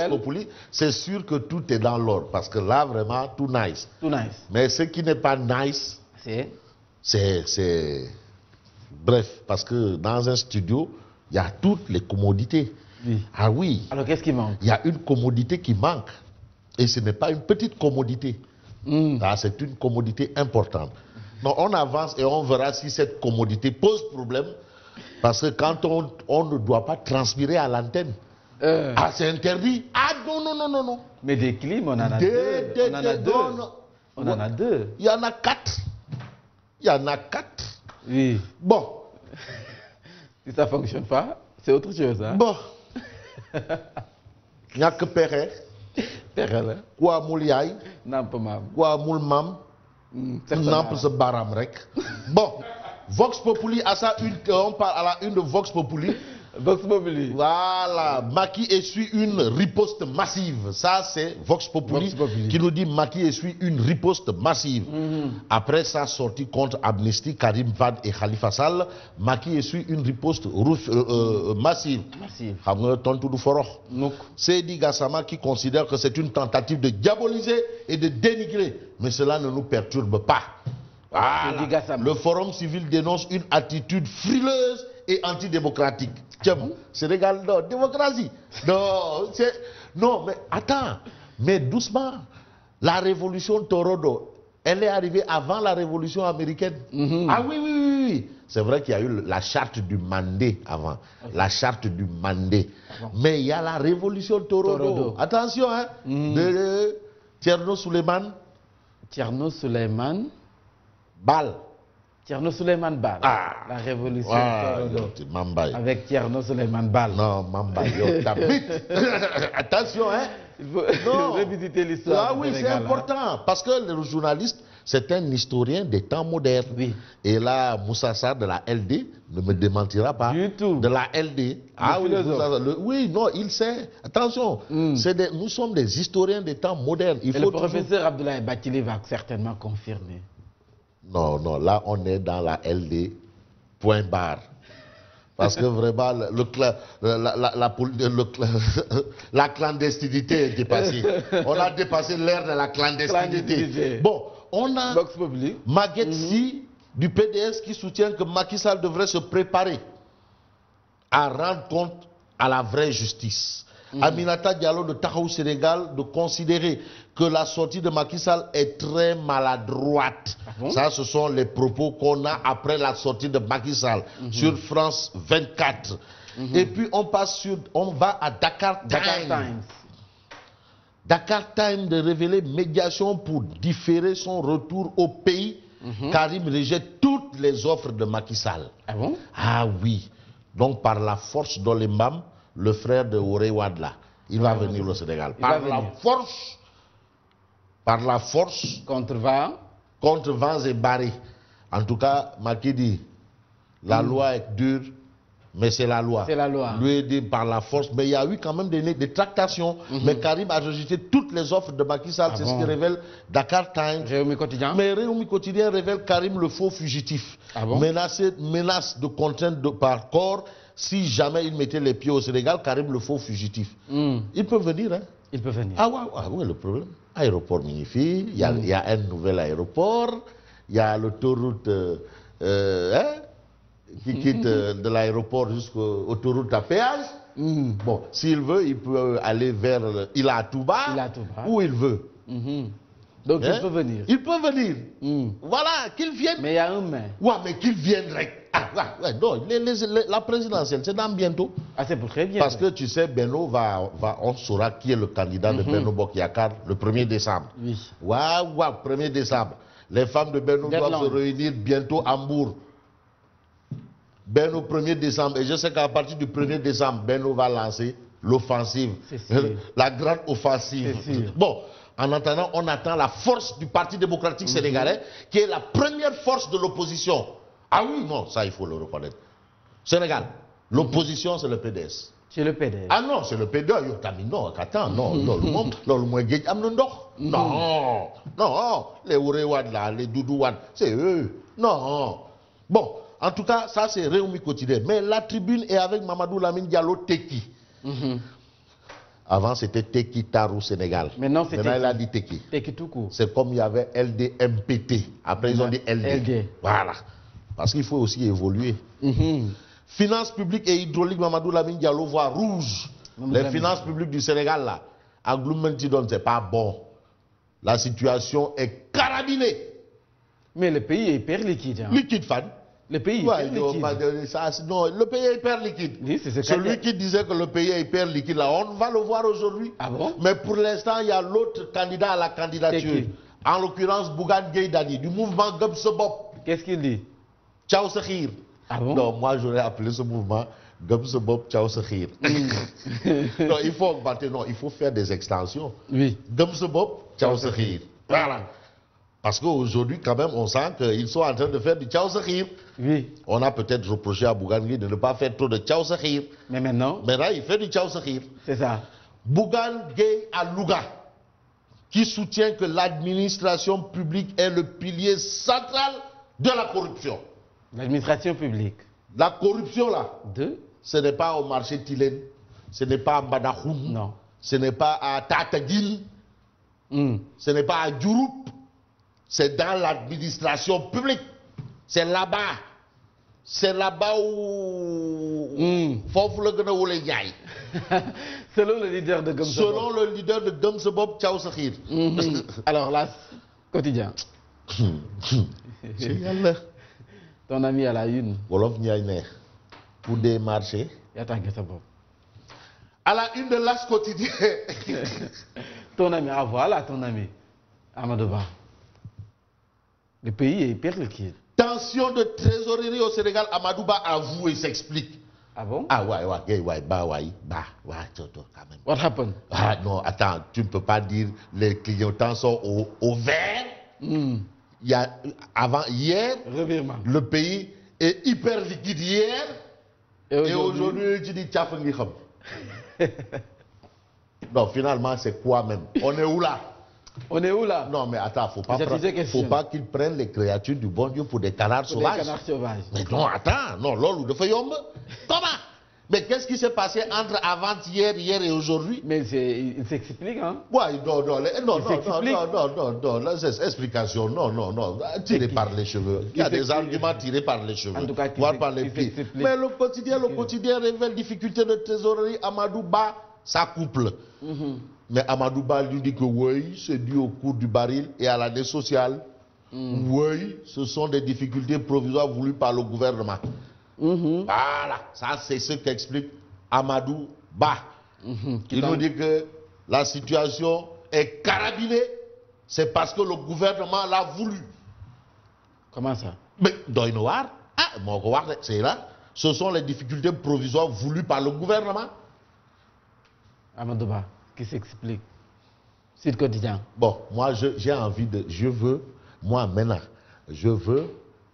Populi, c'est sûr que tout est dans l'ordre. Parce que là, vraiment, tout nice. Tout nice. Mais ce qui n'est pas nice, c'est... Bref, parce que dans un studio, il y a toutes les commodités. Oui. Ah oui. Alors, qu'est-ce qui manque? Il y a une commodité qui manque. Et ce n'est pas une petite commodité. C'est une commodité importante. Donc, on avance et on verra si cette commodité pose problème. Parce que quand on ne doit pas transpirer à l'antenne, c'est interdit. Ah non, non, non, non, non. Mais des clims, on en a deux. On en a deux. On en a deux. Il y en a 4. Il y en a 4. Oui. Bon. Si ça ne fonctionne pas, c'est autre chose. Hein? Bon. Il n'y a que Péré. Péré là. Quoi Mouliaï. Namp mam. Quoi Moulmam. Namp se baram rek. Bon. Vox Populi, à ça, on parle à la une de Vox Populi. Vox Populi. Voilà. Macky essuie une riposte massive. Ça, c'est Vox Populi, qui nous dit Macky essuie une riposte massive. Après sa sortie contre Amnesty, Karim Wade et Khalifa Sall, Macky essuie une riposte massive. Seydi Gassama qui considère que c'est une tentative de diaboliser et de dénigrer. Mais cela ne nous perturbe pas. Voilà. Le Forum civil dénonce une attitude frileuse et antidémocratique. Sénégal, non, démocratie. Non, non, mais attends, mais doucement. La révolution Torodo, elle est arrivée avant la révolution américaine. Ah oui, oui, oui, oui. C'est vrai qu'il y a eu la charte du Mandé avant. La charte du Mandé. Mais il y a la révolution Torodo. Attention, hein. De Thierno Souleymane. Thierno Souleymane Bal. Thierno Souleymane Bal. La révolution Torodo. Avec Thierno Souleymane Bal. Non, Mamba, yo, t'habites. Attention, hein. Il faut revisiter l'histoire. Ah oui, c'est important. Parce que le journaliste, c'est un historien des temps modernes. Oui. Et là, Moussa Sarr de la LD ne me démentira pas. Du tout. De la LD. Ah oui, oui, non, il sait. Attention, nous sommes des historiens des temps modernes. Et le professeur Abdoulaye Bathily va certainement confirmer. Non, non, là, on est dans la LD, point barre. Parce que vraiment, la clandestinité est dépassée. On a dépassé l'ère de la clandestinité. Bon, on a Maguette Sy du PDS qui soutient que Macky Sall devrait se préparer à rendre compte à la vraie justice. Aminata Diallo de Tahaou Sénégal de considérer que la sortie de Macky Sall est très maladroite. Ça, ce sont les propos qu'on a après la sortie de Macky Sall sur France 24. Et puis on va à Dakar Times. Dakar Times de révéler médiation pour différer son retour au pays. Karim rejette toutes les offres de Macky Sall. Ah bon? Ah oui. Donc par la force d'Olembam, le frère de Oré Wadla, il va venir au Sénégal. Par la force. Contre vents et barrés. En tout cas, Macky dit, la loi est dure, mais c'est la loi. C'est la loi. Lui dit par la force, mais il y a eu quand même des tractations. Mais Karim a rejeté toutes les offres de Macky Sall, c'est ce que révèle Dakar Times. Réumi Quotidien. Mais Réumi Quotidien révèle Karim le faux fugitif. Menace de contrainte par corps. Si jamais il mettait les pieds au Sénégal, Karim le faux fugitif. Il peut venir, hein? Il peut venir. Ah ouais, le problème. Aéroport magnifique, il y a un nouvel aéroport, il y a l'autoroute qui quitte de l'aéroport jusqu'au autoroute à péage. Bon, s'il veut, il peut aller vers Ila Touba, où il veut. Donc il peut venir. Il peut venir. Voilà, qu'il vienne. Mais il y a un mais. Ouais, mais qu'il vienne. Non, la présidentielle, c'est dans bientôt. Ah, c'est pour très bien. Parce que tu sais, Benno on saura qui est le candidat de Benno Bokk-Yakaar le 1er décembre. Oui. Waouh, 1er décembre. Les femmes de Benno doivent se réunir bientôt à Hambourg. Benno 1er décembre. Et je sais qu'à partir du 1er décembre, Benno va lancer l'offensive. La grande offensive. Bon. En attendant, on attend la force du Parti démocratique sénégalais, qui est la première force de l'opposition. Ah oui, non, ça il faut le reconnaître. Sénégal, l'opposition c'est le PDS. C'est le PDS. Ah non, c'est le PDS. Non, attends, non, non, les Ourewad là, les Doudouad, c'est eux. Non. Bon, en tout cas, ça c'est Réumi Quotidien. Mais la tribune est avec Mamadou Lamine Diallo Teki. Avant, c'était Teki Tarou Sénégal. Maintenant, il a dit Teki. Teki tout court. C'est comme il y avait LDMPT. Après, ils ont dit LD. Voilà. Parce qu'il faut aussi évoluer. Finances publiques et hydrauliques, Mamadou Lamine Diallo voit rouge. Les finances publiques du Sénégal, là, à Gloumentidon, c'est pas bon. La situation est carabinée. Mais le pays est hyper liquide. Hein. Liquide, fan. Le pays est hyper liquide. Non, le pays est hyper liquide. Oui, celui qui disait que le pays est hyper liquide, là, on va le voir aujourd'hui. Ah bon? Mais pour l'instant, il y a l'autre candidat à la candidature. En l'occurrence, Bougane Gueye Dany, du mouvement Gumsebop. Qu'est-ce qu'il dit? Ciao Sekhir. Ah bon? Non, moi j'aurais appelé ce mouvement Gumsebop Ciao Sekhir. Non, il faut augmenter, non, il faut faire des extensions. Oui. Gumsebop Ciao Sekhir. Voilà. Parce qu'aujourd'hui, quand même, on sent qu'ils sont en train de faire du Ciao Sekhir. Oui. On a peut-être reproché à Bougane Gueye de ne pas faire trop de Ciao Sekhir. Mais maintenant? Maintenant, il fait du Ciao Sekhir. C'est ça. Bougane Gueye à Louga, qui soutient que l'administration publique est le pilier central de la corruption. L'administration publique. La corruption, là, ce n'est pas au marché Tilène, ce n'est pas à Mbadahoun, non. Ce n'est pas à Tatagil, ce n'est pas à Djouroup, c'est dans l'administration publique. C'est là-bas. C'est là-bas où... Selon le leader de Gumsebop. Selon le leader de Gumsebop, Ciao Sekhir. Alors là, quotidien. Ton ami à la une. Wolof Ndiaye pour des marchés. À la une de l'As quotidien. Ton ami, ah voilà ton ami. Amadou Ba. Le pays est hyper liquide. Tension de trésorerie au Sénégal, Amadou Ba avoue et s'explique. Ah bon? Ah ouais, quand même. What happened? Ah non, attends, tu ne peux pas dire les clignotants sont au vert. Il y a, hier, revirement. Le pays est hyper liquide hier. Et aujourd'hui, tu dis Tchafengi Kham. Non, finalement, c'est quoi même? On est où là? On est où là? Non, mais attends, faut pas qu'ils prennent les créatures du bon Dieu pour des canards sauvages. Des canards sauvages. Mais non, attends, non, lolo de Fayombe. Comment? Mais qu'est-ce qui s'est passé entre avant-hier, hier et aujourd'hui? Mais il s'explique, hein? Ouais, non, les explications, non, tiré par les cheveux. Il y a des arguments tirés par les cheveux. En tout cas, voire par les pieds. Mais le quotidien révèle difficulté de trésorerie. Amadou Ba, ça couple. Mais Amadou Ba lui dit que oui, c'est dû au cours du baril et à l'année sociale. Oui, ce sont des difficultés provisoires voulues par le gouvernement. Voilà, ça c'est ce qu'explique Amadou Ba. Il nous dit que la situation est carabinée, c'est parce que le gouvernement l'a voulu. Comment ça? Mais Doinoir, c'est là. Ce sont les difficultés provisoires voulues par le gouvernement. Amadou Ba, qui s'explique. C'est le quotidien. Bon, moi j'ai envie de... Je veux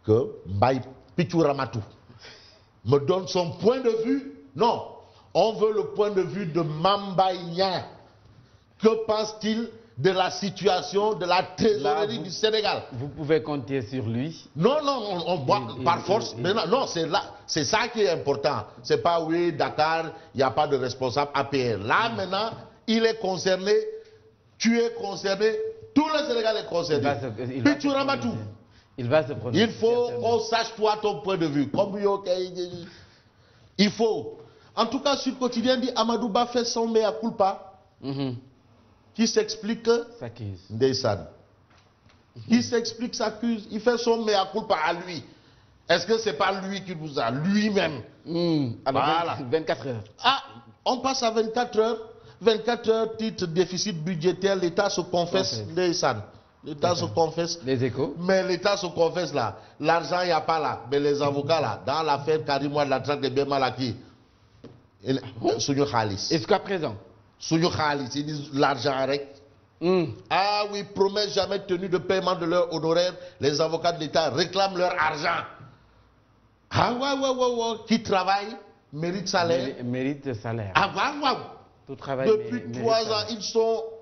que Mbaye Pichouramatou me donne son point de vue. Non, on veut le point de vue de Mambaye Niang. Que pense-t-il de la situation de la trésorerie du Sénégal? Vous pouvez compter sur lui. Non, par force. Non, c'est ça qui est important. C'est pas oui, Dakar, il n'y a pas de responsable APR. Là, maintenant, il est concerné, tu es concerné, tout le Sénégal est concerné. Pichouramatou. Il va se prononcer. Il faut qu'on sache toi ton point de vue. Il faut. En tout cas, sur le quotidien dit Amadou Ba fait son mea culpa. Qui s'explique? S'accuse. Ndeysan. Qui s'explique, s'accuse. Il fait son mea culpa à lui. Est-ce que c'est pas lui qui nous a? Lui-même. Voilà. 24 heures. Ah, on passe à 24 heures. 24 heures, titre déficit budgétaire, l'État se confesse. Ndeysan. L'État se confesse. Les Échos. Mais l'État se confesse là. L'argent, il n'y a pas là. Mais les avocats là, dans l'affaire Karim Wade, la traque de biens mal acquis, Sounyo Khalis. Est-ce qu'à présent? Sounyo Khalis, ils disent l'argent arrête. Ah oui, promesse jamais tenue de paiement de leur honoraire. Les avocats de l'État réclament leur argent. Ah ouais. Qui travaille, mérite salaire. Mérite salaire. Ah ouais. Depuis 3 ans,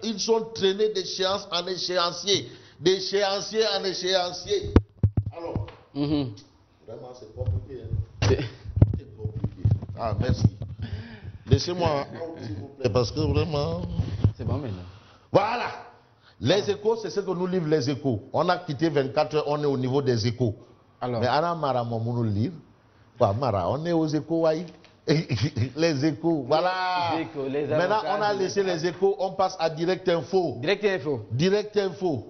ils sont traînés d'échéance en échéancier. D'échéancier en échéancier. Alors, vraiment, c'est compliqué. Hein? C'est compliqué. Ah, merci. Laissez-moi, s'il vous plaît, parce que vraiment... C'est bon maintenant. Voilà. Les échos, c'est ce que nous livrent les échos. On a quitté 24 heures, on est au niveau des échos. Alors. Mais Anna Mara, mon livre. Mara, on est aux échos, ouais. Les échos, voilà. Les échos, les avocats, maintenant, on a laissé les échos, on passe à Direct Info. Direct Info. Direct Info.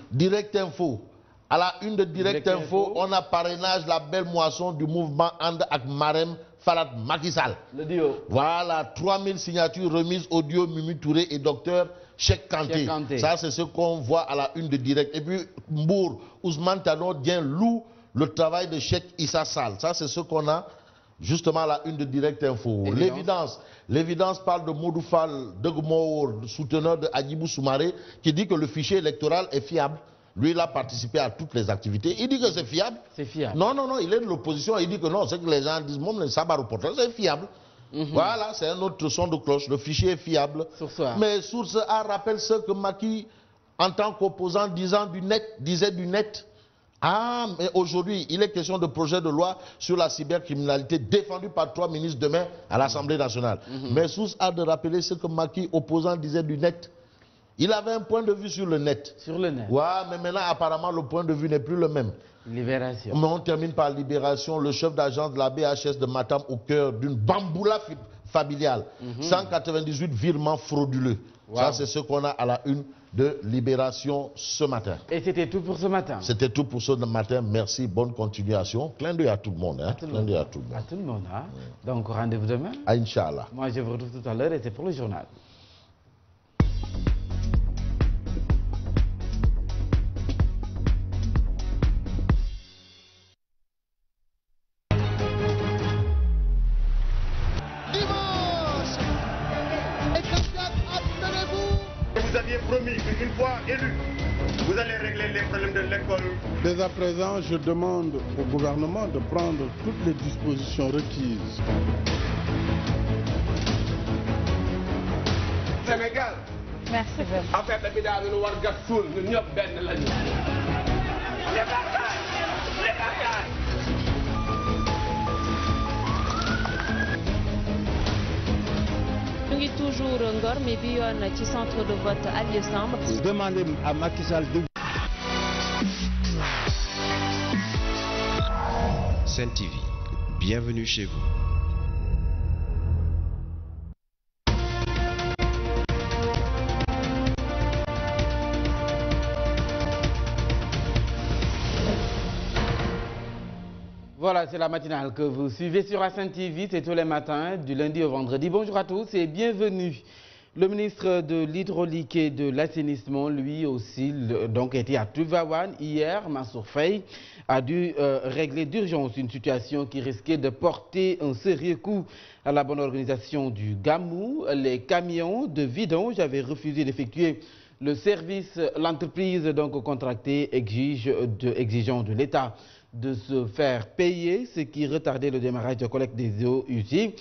Direct Info. À la une de Direct Info, on a parrainage la belle moisson du mouvement And ak Marem Farad Macky Sall. Le duo. Voilà, 3000 signatures remises au duo Mimi Touré et docteur Cheikh Kanté. Ça, c'est ce qu'on voit à la une de Direct. Et puis, Mbour, Ousmane Tanor Dieng loue le travail de Cheikh Issa Sall. Ça, c'est ce qu'on a justement à la une de Direct Info. L'évidence parle de Modou Fall, souteneur de Hadjibou Soumaré, qui dit que le fichier électoral est fiable. Lui, il a participé à toutes les activités. Il dit que c'est fiable. C'est fiable. Non, il est de l'opposition. Il dit que non, c'est que les gens disent, c'est fiable. Voilà, c'est un autre son de cloche. Le fichier est fiable. Mais Source A rappelle ce que Macky, en tant qu'opposant, disait du net. Ah, mais aujourd'hui, il est question de projet de loi sur la cybercriminalité défendu par 3 ministres demain à l'Assemblée nationale. Mais Source A de rappeler ce que Macky, opposant, disait du net. Il avait un point de vue sur le net. Sur le net. Ouais, mais maintenant, apparemment, le point de vue n'est plus le même. Libération. Mais on termine par Libération. Le chef d'agence de la BHS de Matam au cœur d'une bamboula familiale. 198 virements frauduleux. Wow. Ça, c'est ce qu'on a à la une de Libération ce matin. Et c'était tout pour ce matin. C'était tout pour ce matin. Merci, bonne continuation. Clin d'œil à tout le monde. Hein? Clin d'œil à tout le monde. À tout le monde. Hein? Donc, rendez-vous demain. Inch'Allah. Moi, je vous retrouve tout à l'heure et c'est pour le journal. Vous aviez promis qu'une fois élu, vous allez régler les problèmes de l'école. Dès à présent, je demande au gouvernement de prendre toutes les dispositions requises. Sénégal. Merci beaucoup. En fait, la bida nous war gas sul, ñun ñëpp benn lañu. Nous sommes toujours Ngor, mais bi yoon ci centre de vote Alieu Samb. Demandez à Macky Sall de... Sen TV, bienvenue chez vous. Voilà, c'est la matinale que vous suivez sur Sen TV, c'est tous les matins, du lundi au vendredi. Bonjour à tous et bienvenue. Le ministre de l'Hydraulique et de l'Assainissement, lui aussi, donc était à Tuvaouane hier. Mansour Faye a dû régler d'urgence une situation qui risquait de porter un sérieux coup à la bonne organisation du Gamou. Les camions de vidange avaient refusé d'effectuer le service. L'entreprise donc contractée exigeant de l'État de se faire payer, ce qui retardait le démarrage de collecte des eaux usées.